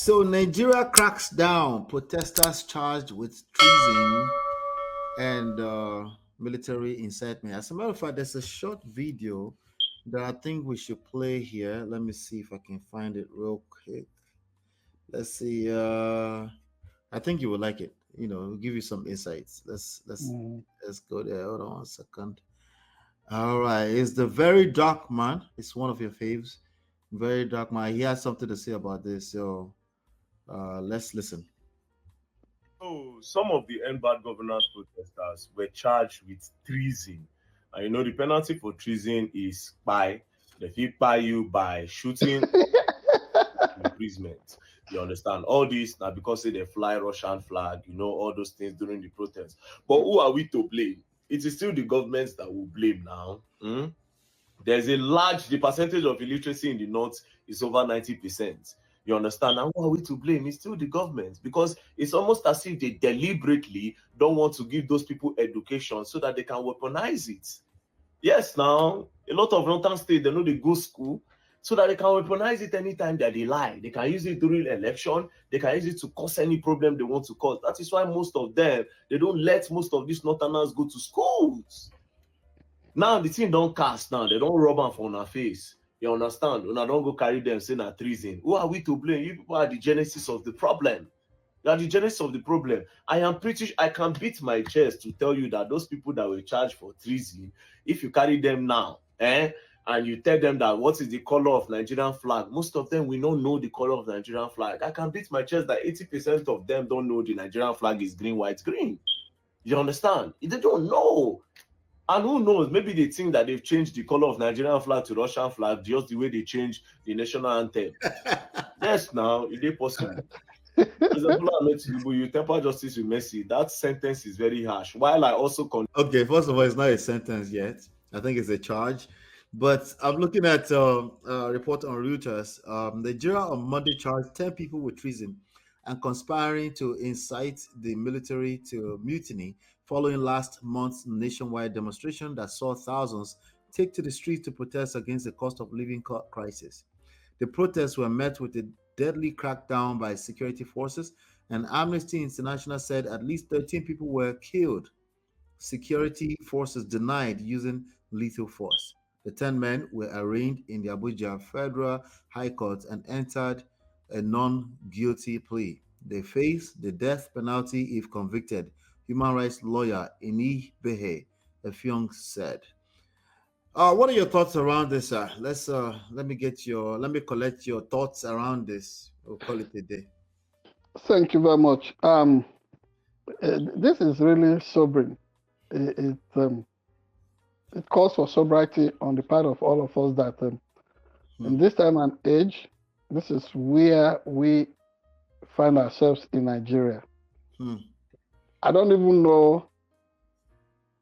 So Nigeria cracks down. Protesters charged with treason and military incitement. As a matter of fact, there's a short video that I think we should play here. Let me see if I can find it real quick. Let's see. I think you will like it. It'll give you some insights. Mm. Let's go there. Hold on 1 second. All right, it's the Very Dark Man. It's one of your faves. Very Dark Man. He has something to say about this. So let's listen. So some of the end bad governance protesters were charged with treason. And you know the penalty for treason is by the fee by you by shooting imprisonment. You understand? All this now because they fly Russian flag, all those things during the protest. But who are we to blame? It is still the governments that will blame now. There's the percentage of illiteracy in the north is over 90%. You understand? And who are we to blame? It's still the government, because it's almost as if they deliberately don't want to give those people education so that they can weaponize it. Yes, now, a lot of northern states, they know they go school so that they can weaponize it anytime that they lie. They can use it during election. They can use it to cause any problem they want to cause. That is why most of them, they don't let most of these northerners go to schools. Now the thing don't cast now. They don't rub them for our face. You understand? When I don't go carry them saying that treason. Who are we to blame? You people are the genesis of the problem. You are the genesis of the problem. I can beat my chest to tell you that those people that were charged for treason, if you carry them now, and you tell them that what is the color of Nigerian flag, most of them will not know the color of Nigerian flag. I can beat my chest that 80% of them don't know the Nigerian flag is green, white, green. You understand? They don't know. And who knows, maybe they think that they've changed the color of Nigerian flag to Russian flag just the way they changed the national anthem. Yes, now, it is possible. You temper justice with mercy. That sentence is very harsh. While I also Okay, first of all, it's not a sentence yet. I think it's a charge. But I'm looking at a report on Reuters. Nigeria on Monday charged 10 people with treason and conspiring to incite the military to mutiny following last month's nationwide demonstration that saw thousands take to the streets to protest against the cost of living crisis. The protests were met with a deadly crackdown by security forces, and Amnesty International said at least 13 people were killed. Security forces denied using lethal force. The 10 men were arraigned in the Abuja Federal High Court and entered a non-guilty plea. They face the death penalty if convicted, human rights lawyer Ini Behe Effiong said. What are your thoughts around this? Let me collect your thoughts around this. We'll call it a day. Thank you very much. This is really sobering. It calls for sobriety on the part of all of us that in this time and age, this is where we find ourselves in Nigeria. I don't even know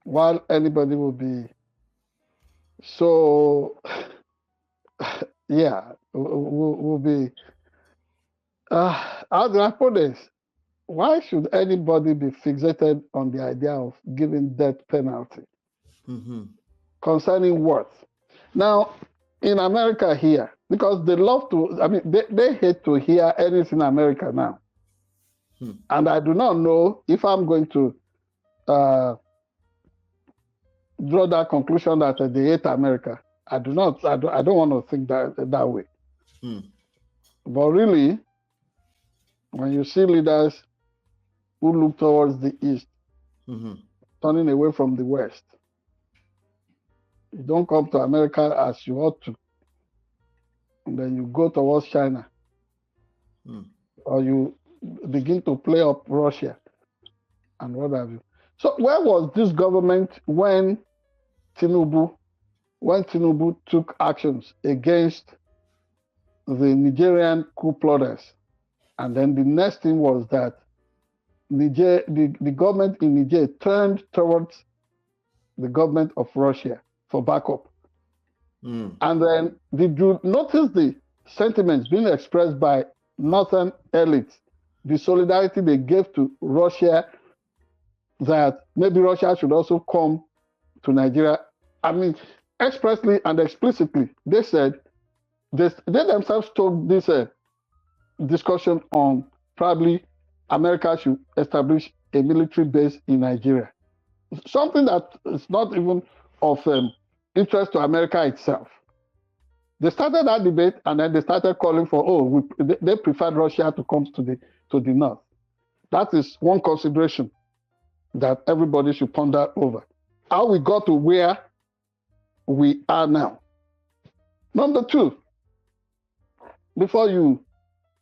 why anybody will be so, yeah, will be, how do I put this? Why should anybody be fixated on the idea of giving death penalty? Concerning what? Now, in America here, because they love to, they hate to hear anything in America now. And I do not know if I'm going to draw that conclusion that they hate America. I don't want to think that way. But really, when you see leaders who look towards the east, turning away from the west, you don't come to America as you ought to, and then you go towards China, or you begin to play up Russia and what have you. So where was this government when Tinubu took actions against the Nigerian coup plotters? And then the next thing was that the government in Niger turned towards the government of Russia for backup. And then did you notice the sentiments being expressed by northern elites, the solidarity they gave to Russia, that maybe Russia should also come to Nigeria? Expressly and explicitly, they said, they themselves told this discussion on probably America should establish a military base in Nigeria. Something that is not even of interest to America itself. They started that debate, and then they started calling for, they preferred Russia to come to the north. That is one consideration that everybody should ponder over. How we got to where we are now. Number two, before you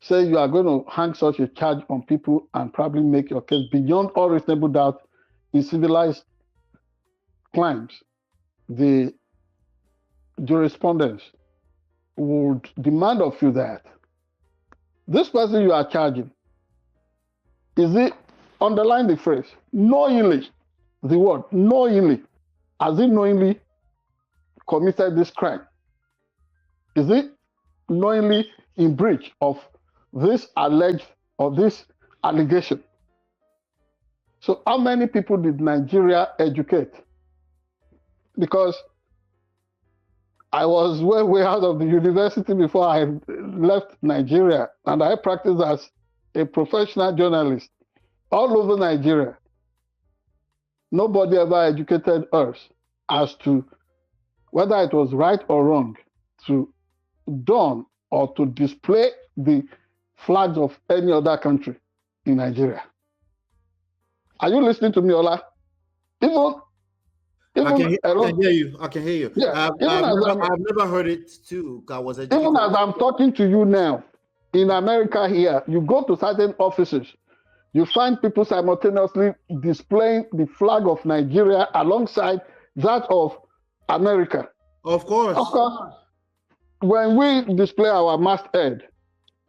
say you are going to hang such a charge on people and probably make your case beyond all reasonable doubt in civilized climes, the jurisprudence would demand of you that this person you are charging, is it, underline the phrase, knowingly, the word knowingly, has he knowingly committed this crime? Is it knowingly in breach of this alleged or this allegation? So how many people did Nigeria educate? Because I was way out of the university before I left Nigeria, and I practiced as a professional journalist all over Nigeria. Nobody ever educated us as to whether it was right or wrong to don or to display the flags of any other country in Nigeria. Are you listening to me, Ola? I can hear you. I can hear you. Yeah, I've never heard it too. I was educated. Even as I'm talking to you now, in America here, you go to certain offices, you find people simultaneously displaying the flag of Nigeria alongside that of America. Of course. Of course. When we display our masthead,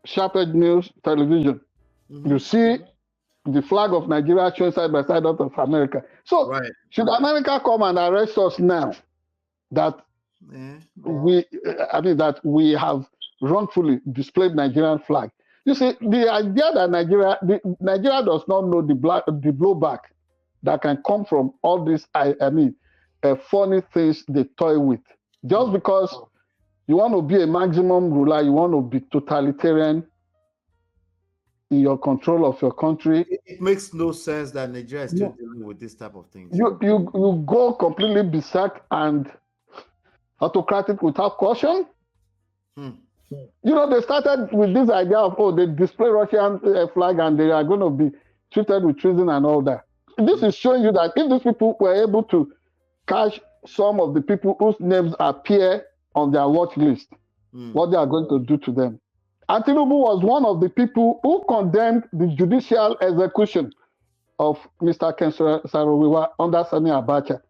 SharpEdge News Television, you see the flag of Nigeria showing side by side that of America. So should America come and arrest us now that that we have wrongfully displayed Nigerian flag? You see, the idea that Nigeria does not know the blowback that can come from all these funny things they toy with. Just because you want to be a maximum ruler, you want to be totalitarian in your control of your country. It makes no sense that Nigeria is still dealing with this type of things. You go completely berserk and autocratic without caution. You know, they started with this idea of, they display Russian flag and they are going to be treated with treason and all that. This is showing you that if these people were able to catch some of the people whose names appear on their watch list, what they are going to do to them. And Tinubu was one of the people who condemned the judicial execution of Mr. Ken Saro-Wiwa under Sani Abacha.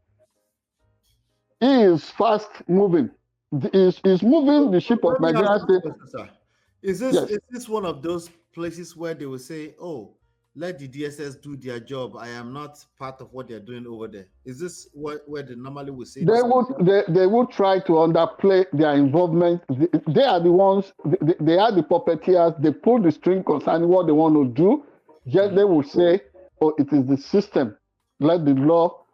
He is fast moving. Is moving the ship of Nigeria State. Is this one of those places where they will say, let the DSS do their job. I am not part of what they're doing over there. Is this where they normally will say? They would try to underplay their involvement. They are the ones. They are the puppeteers. They pull the string concerning what they want to do. Yet they will say, it is the system. Let the law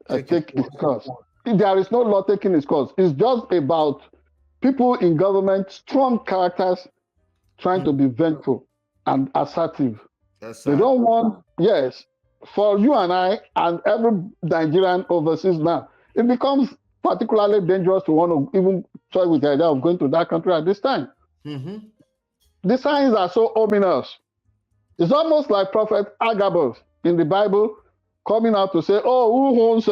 take its course. There is no law taking its course. It's just about people in government, strong characters, trying to be vengeful and assertive. They don't want, for you and I and every Nigerian overseas now, it becomes particularly dangerous to want to even toy with the idea of going to that country at this time. The signs are so ominous. It's almost like Prophet Agabus in the Bible coming out to say, who owns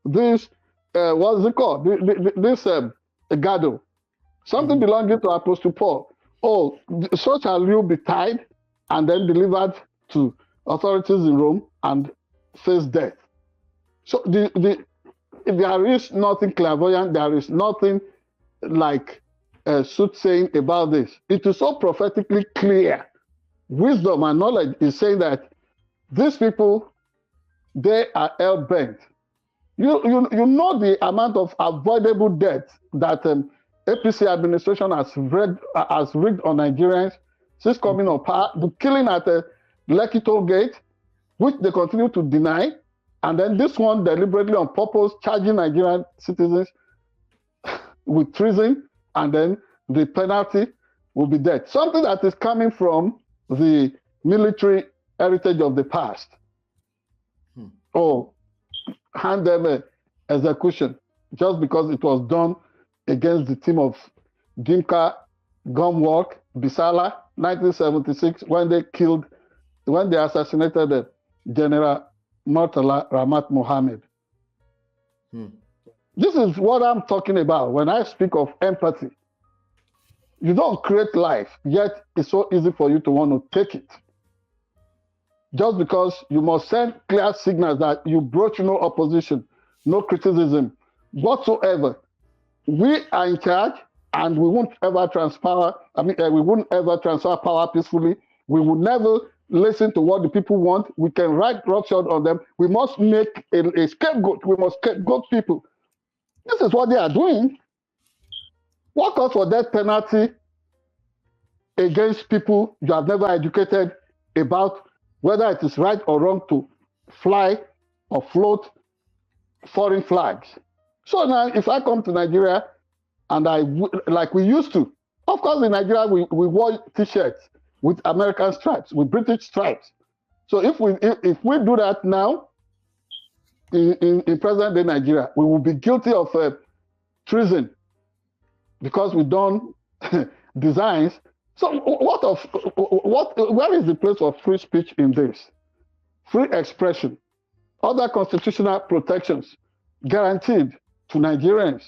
this, what's it called? This gado, something belonging to Apostle Paul. So shall you be tied and then delivered to authorities in Rome and face death. So there is nothing clairvoyant, there is nothing like soothsaying about this. It is so prophetically clear. Wisdom and knowledge is saying that these people, they are hell-bent. You know the amount of avoidable debt that APC administration has rigged on Nigerians since coming on power, the killing at the Lekki toll gate, which they continue to deny, and then this one deliberately on purpose charging Nigerian citizens with treason, and then the penalty will be dead. Something that is coming from the military heritage of the past. Oh, hand them an execution just because it was done against the team of Dimka Gumwalk, Bisala, 1976, when they assassinated General Murtala Ramat Mohammed. This is what I'm talking about when I speak of empathy. You don't create life, yet it's so easy for you to want to take it. Just because you must send clear signals that you brought no opposition, no criticism whatsoever. We are in charge, and we won't ever transfer. We wouldn't ever transfer power peacefully. We would never listen to what the people want. We can write roughshod on them. We must make a scapegoat. We must scapegoat people. This is what they are doing. What calls for death penalty against people you have never educated about whether it is right or wrong to fly or float foreign flags? So now, if I come to Nigeria and like we used to, of course, in Nigeria we wore T-shirts with American stripes, with British stripes. So if we do that now in present day Nigeria, we will be guilty of treason because we done designs. So where is the place of free speech in this? Free expression, other constitutional protections guaranteed to Nigerians.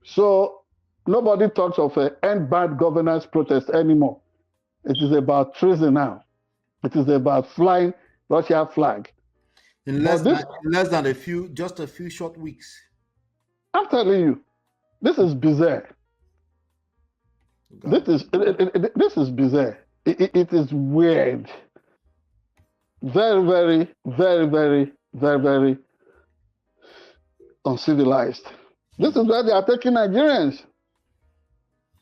So nobody talks of end bad governance protest anymore. It is about treason now. It is about flying Russia flag. In less than just a few short weeks. I'm telling you, this is bizarre. This is bizarre. It is weird. Very, very, very, very, very, very uncivilized. This is where they are taking Nigerians.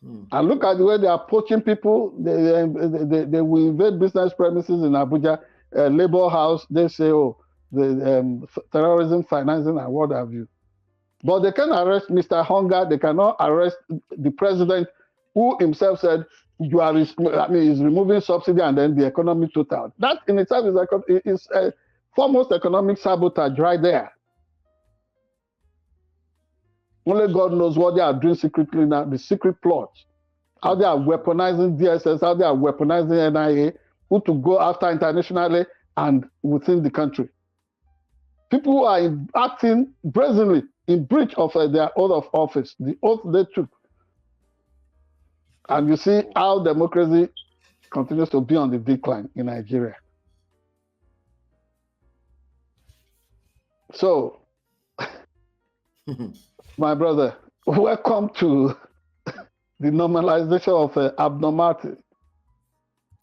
And look at the way they are poaching people. They will invade business premises in Abuja, Labour House. They say, oh, the terrorism financing and what have you. But they can arrest Mr. Hunger. They cannot arrest the president, who himself said is removing subsidy and then the economy total. That in itself is foremost economic sabotage right there. Only God knows what they are doing secretly now, the secret plots. How they are weaponizing DSS, how they are weaponizing NIA, who to go after internationally and within the country. People who are acting brazenly in breach of their oath of office, the oath they took. And you see how democracy continues to be on the decline in Nigeria. So, my brother, welcome to the normalization of abnormality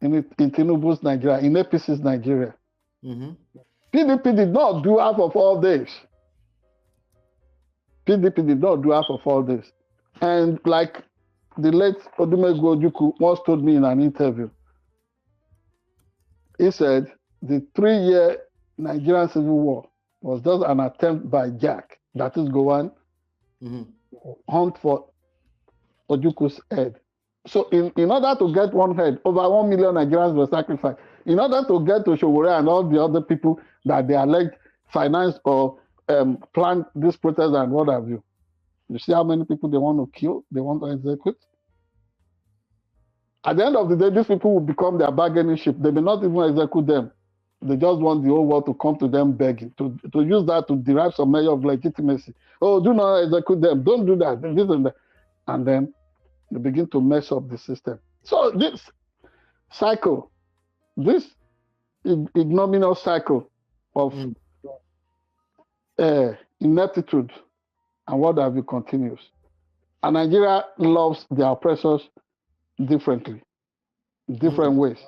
in Tinubu's Nigeria, in APC's Nigeria. PDP did not do half of all this. PDP did not do half of all this. And like the late Odumegwu Ojukwu once told me in an interview, he said the 3-year Nigerian Civil War was just an attempt by Jack, that is Gowon, hunt for Ojukwu's head. So in order to get one head, over 1 million Nigerians were sacrificed. In order to get to Showore and all the other people that they alleged financed or planned this protest and what have you. You see how many people they want to kill, they want to execute? At the end of the day, these people will become their bargaining chip. They may not even execute them. They just want the whole world to come to them begging, to use that to derive some measure of legitimacy. Oh, do not execute them. Don't do that. This and that. And then they begin to mess up the system. So this cycle, this ignominious cycle of ineptitude and what have you continues. And Nigeria loves their oppressors differently, different ways.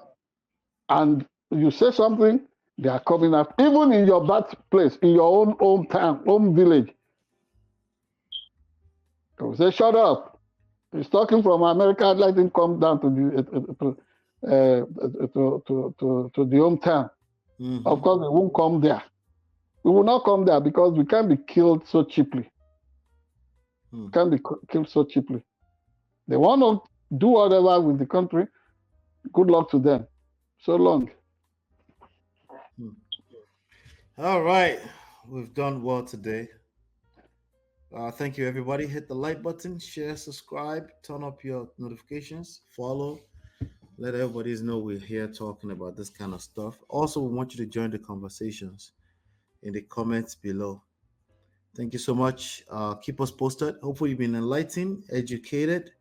And you say something, they are coming up. Even in your birthplace, in your own hometown, home village, they will say, shut up. He's talking from America, let him come down to the hometown. Of course, they won't come there. We will not come there because we can't be killed so cheaply. Can't be killed so cheaply. They want to do whatever with the country. Good luck to them. So long. All right. We've done well today. Thank you, everybody. Hit the like button, share, subscribe, turn up your notifications, follow. Let everybody know we're here talking about this kind of stuff. Also, we want you to join the conversations in the comments below. Thank you so much. Keep us posted. Hopefully, you've been enlightened, educated.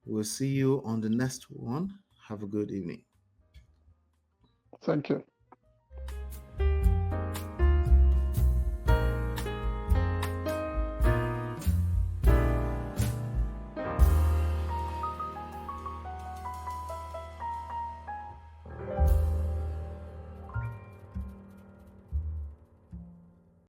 We'll see you on the next one. Have a good evening. Thank you.